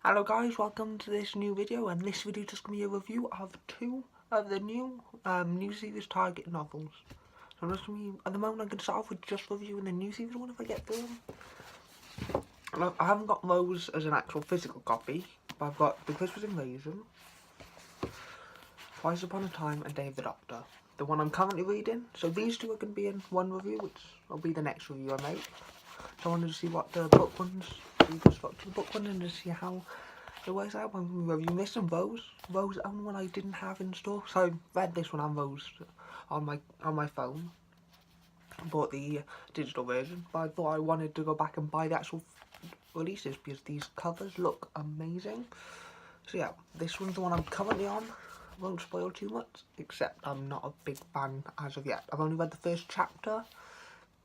Hello guys, welcome to this new video, and this video is just going to be a review of two of the new series Target novels. So I'm just going to be, at the moment I'm going to start off with just reviewing the new series one if I get through them. Look, I haven't got those as an actual physical copy, but I've got The Christmas Invasion, Twice Upon a Time and Dave the Doctor. The one I'm currently reading, so these two are going to be in one review, which will be the next review I make. So I wanted to see what the book ones, we just got to the book one and to see how it works out when we review this and Rose. Rose, the only one I didn't have in store, so I read this one and Rose on my phone. I bought the digital version, but I thought I wanted to go back and buy the actual releases because these covers look amazing. So yeah, this one's the one I'm currently on. Won't spoil too much, except I'm not a big fan as of yet. I've only read the first chapter,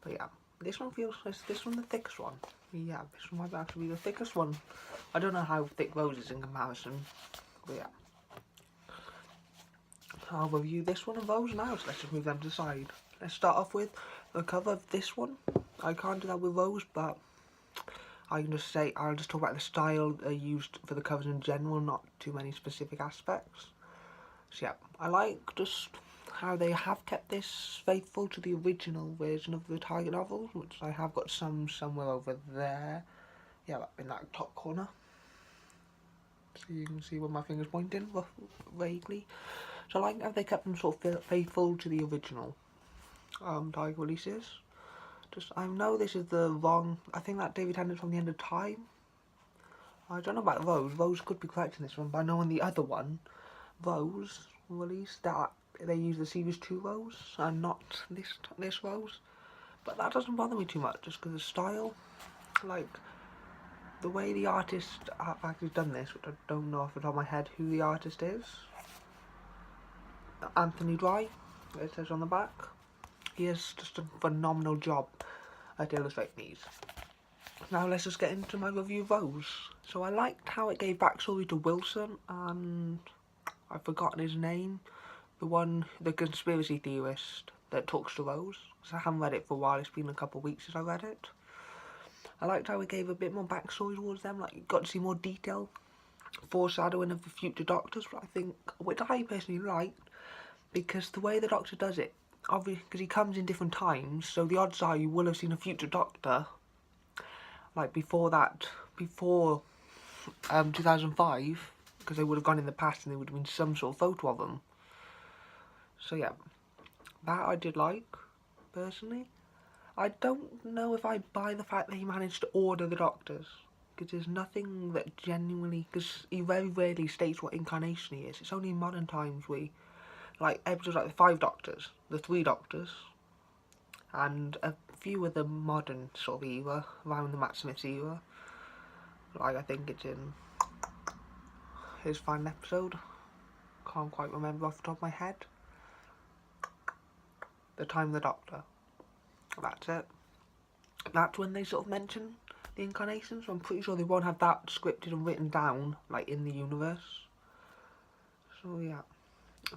but yeah, this one feels, is this one the thickest one? Yeah, this one might actually be the thickest one. I don't know how thick Rose is in comparison, but yeah. I'll review this one and Rose now, so let's just move them to the side. Let's start off with the cover of this one. I can't do that with Rose, but I can just say, I'll just talk about the style they used for the covers in general, not too many specific aspects. So yeah, I like just how they have kept this faithful to the original version of the Target novels, which I have got some somewhere over there. Yeah, in that top corner. So you can see where my finger's pointing, vaguely. So I like how they kept them sort of faithful to the original Target releases. Just, I know this is the wrong, I think that David Tennant's from the End of Time. I don't know about Rose. Rose could be correct in this one, but I know in the other one, Rose released that they use the series 2 Rose and not this Rose. But that doesn't bother me too much, just because the style, like the way the artist actually done this, which I don't know off the top of my head who the artist is. Anthony Dry, it says on the back. He has just a phenomenal job at illustrating these. Now let's just get into my review of Rose. So I liked how it gave backstory to Wilson, and I've forgotten his name. The conspiracy theorist that talks to Rose. Because I haven't read it for a while, it's been a couple of weeks since I read it. I liked how it gave a bit more backstory towards them, like you got to see more detail, foreshadowing of the future Doctors, which I personally liked, because the way the Doctor does it, obviously, because he comes in different times, so the odds are you will have seen a future Doctor, like before 2005, because they would have gone in the past and there would have been some sort of photo of them. So yeah, that I did like, personally. I don't know if I buy the fact that he managed to order the Doctors, because there's nothing that genuinely, because he very rarely states what incarnation he is. It's only in modern times like episodes like the 5 Doctors, the 3 Doctors, and a few of the modern sort of era, around the Matt Smith's era. Like I think it's in his final episode, can't quite remember off the top of my head. The Time of the Doctor. That's it. That's when they sort of mention the incarnations. So I'm pretty sure they won't have that scripted and written down like in the universe. So yeah.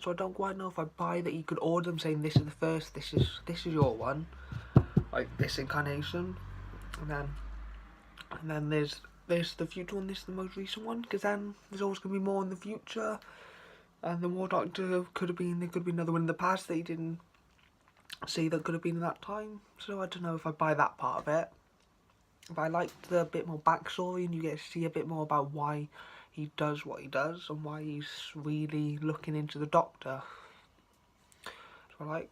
So I don't quite know if I buy that you could order them saying this is the first, this is your one, like this incarnation, and then there's the future one, this is the most recent one, because then there's always going to be more in the future, and the more Doctor there could have been another one in the past that he didn't see that could have been in that time. So I don't know if I buy that part of it. But I liked the bit more backstory, and you get to see a bit more about why he does what he does and why he's really looking into the Doctor. So I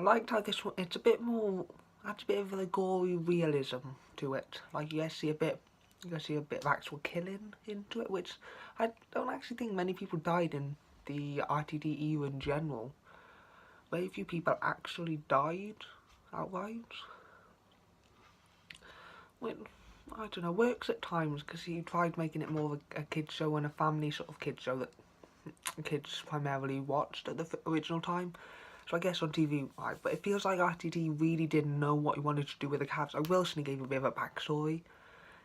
liked how this one, it's a bit more, adds a bit of a gory realism to it. Like you guys see a bit of actual killing into it, which I don't actually think many people died in the RTD era in general. Very few people actually died outright. Well, I don't know, works at times, because he tried making it more of a kids show and a family sort of kids show that kids primarily watched at the original time. So I guess on TV, right, but it feels like RTD really didn't know what he wanted to do with the characters. Like Wilson, he gave a bit of a backstory.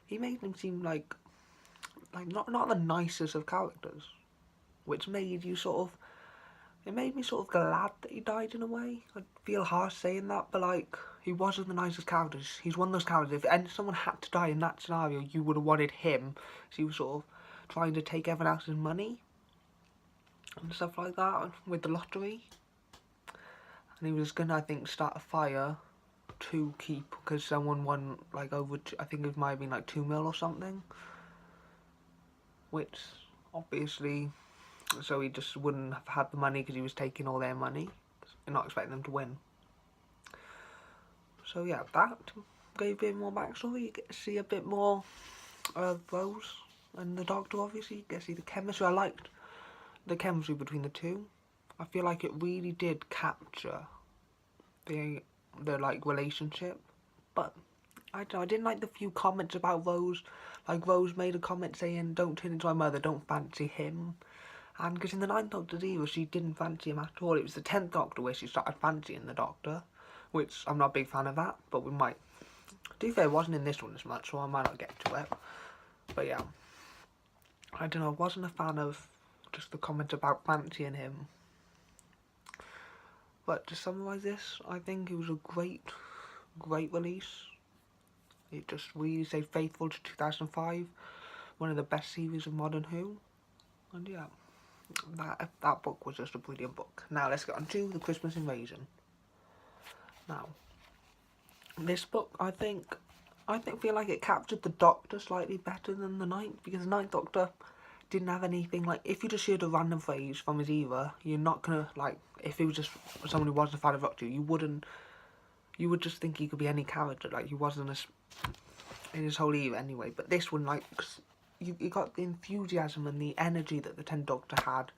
He made them seem like not the nicest of characters, which made you it made me sort of glad that he died in a way. I feel harsh saying that, but like, he wasn't the nicest character. He's one of those characters, if someone had to die in that scenario, you would have wanted him. So he was sort of trying to take everyone else's money and stuff like that with the lottery. And he was gonna, I think, start a fire to keep, because someone won like over, I think it might have been like 2 mil or something. Which, obviously, so he just wouldn't have had the money because he was taking all their money. And not expecting them to win. So yeah, that gave a bit more backstory. You get to see a bit more of Rose and the Doctor, obviously. You get to see the chemistry. I liked the chemistry between the two. I feel like it really did capture the like relationship. But I don't know, I didn't like the few comments about Rose. Like Rose made a comment saying, "Don't turn into my mother, don't fancy him." And because in the 9th Doctor's era, she didn't fancy him at all. It was the 10th Doctor where she started fancying the Doctor, which I'm not a big fan of that, but we might. To be fair, it wasn't in this one as much, so I might not get to it. But yeah, I don't know, I wasn't a fan of just the comment about fancying him. But to summarise this, I think it was a great release. It just really stayed faithful to 2005, one of the best series of Modern Who, and yeah. That book was just a brilliant book. Now let's get on to The Christmas Invasion. Now, this book, I feel like it captured the Doctor slightly better than the 9th, because the 9th Doctor didn't have anything, like, if you just heard a random phrase from his era, you're not gonna, like, if it was just someone who wasn't a fan of Doctor, you would just think he could be any character, like, he wasn't in his whole era anyway. But this one, like, you got the enthusiasm and the energy that the 10th Doctor had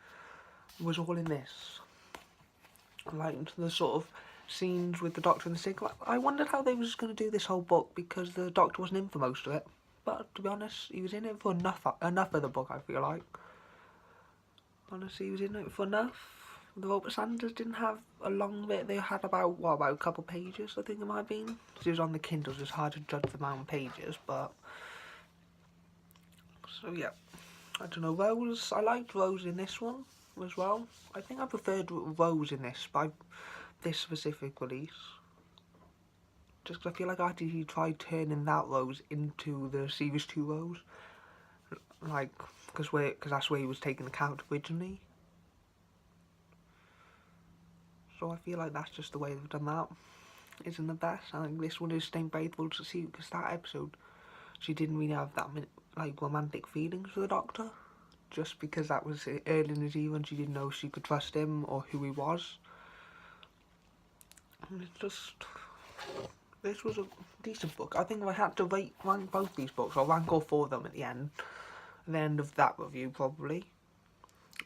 was all in this. Like the sort of scenes with the Doctor and the Sick. I wondered how they was going to do this whole book, because the Doctor wasn't in for most of it. But to be honest, he was in it for enough of the book, I feel like. Honestly, he was in it for enough. The Robert Sanders didn't have a long bit. They had about a couple pages, I think it might have been. It was on the Kindles, it's hard to judge the amount of pages, but... So yeah, I don't know, Rose, I liked Rose in this one as well. I think I preferred Rose in this specific release. Just because I feel like I actually tried turning that Rose into the Series 2 Rose. Like, because that's where he was taking the character originally. So I feel like that's just the way they've done that. Isn't the best. I think this one is staying faithful to see, because that episode, she didn't really have that many, like, romantic feelings for the Doctor, just because that was early in his era and she didn't know if she could trust him or who he was. And it's just, this was a decent book. I think if I had to rank both these books, I'll rank all 4 of them at the end of that review probably.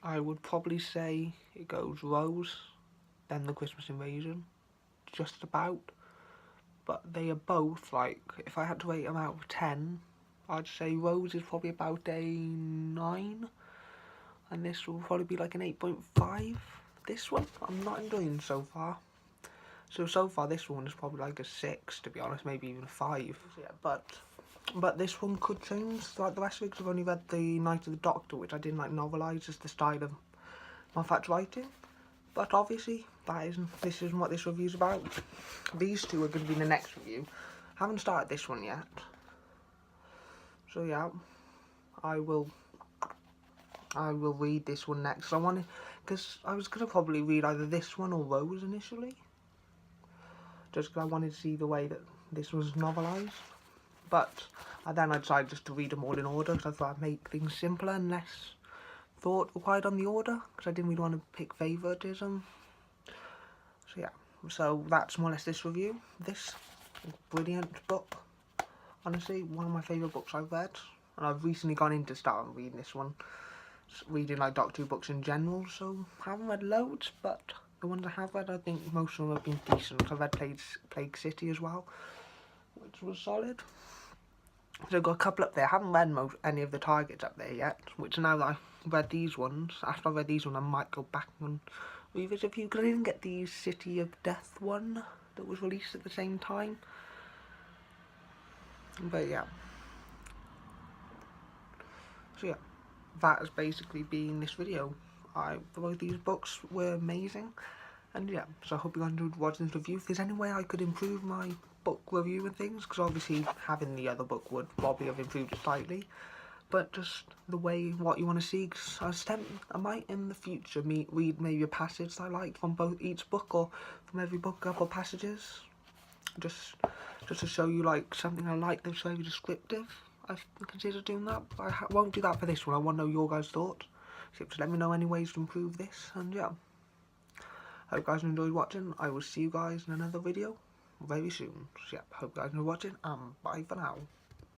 I would probably say it goes Rose, then The Christmas Invasion, just about. But they are both, like, if I had to rate them out of 10, I'd say Rose is probably about a 9, and this will probably be like an 8.5. This one, I'm not enjoying so far. So far this one is probably like a 6, to be honest, maybe even a 5. Yeah, but this one could change like the rest of it, because I've only read The Night of the Doctor, which I didn't like novelise, just the style of Moffat's writing. But obviously, this isn't what this review's about. These two are going to be the next review. I haven't started this one yet. So yeah, I will read this one next. Because I was going to probably read either this one or Rose initially. Just because I wanted to see the way that this was novelised. But then I decided just to read them all in order, because I thought I'd make things simpler and less thought required on the order, because I didn't really want to pick favouritism. So yeah, so that's more or less this review. This brilliant book, honestly, one of my favourite books I've read, and I've recently gone into start reading this one, reading like Doctor Who books in general. So I haven't read loads, but the ones I have read, I think most of them have been decent. I've read Plague City as well, which was solid. So I've got a couple up there. I haven't read any of the targets up there yet, which now that I've read these ones, after I've read these ones, I might go back and revisit a few, because I didn't get the City of Death one that was released at the same time. But yeah. So yeah, that has basically been this video. Both these books were amazing. And yeah, so I hope you enjoyed watching this review. If there's any way I could improve my book review and things, because obviously having the other book would probably have improved it slightly. but just the way what you want to see. Cause I might in the future read maybe a passage I like from each book, or from every book, a couple passages, just to show you like something I like that's very descriptive. I've considered doing that, but I won't do that for this one. I want to know your guys' thoughts. So just let me know any ways to improve this, and yeah. Hope you guys enjoyed watching. I will see you guys in another video very soon. So yeah, hope you guys enjoyed watching, and bye for now.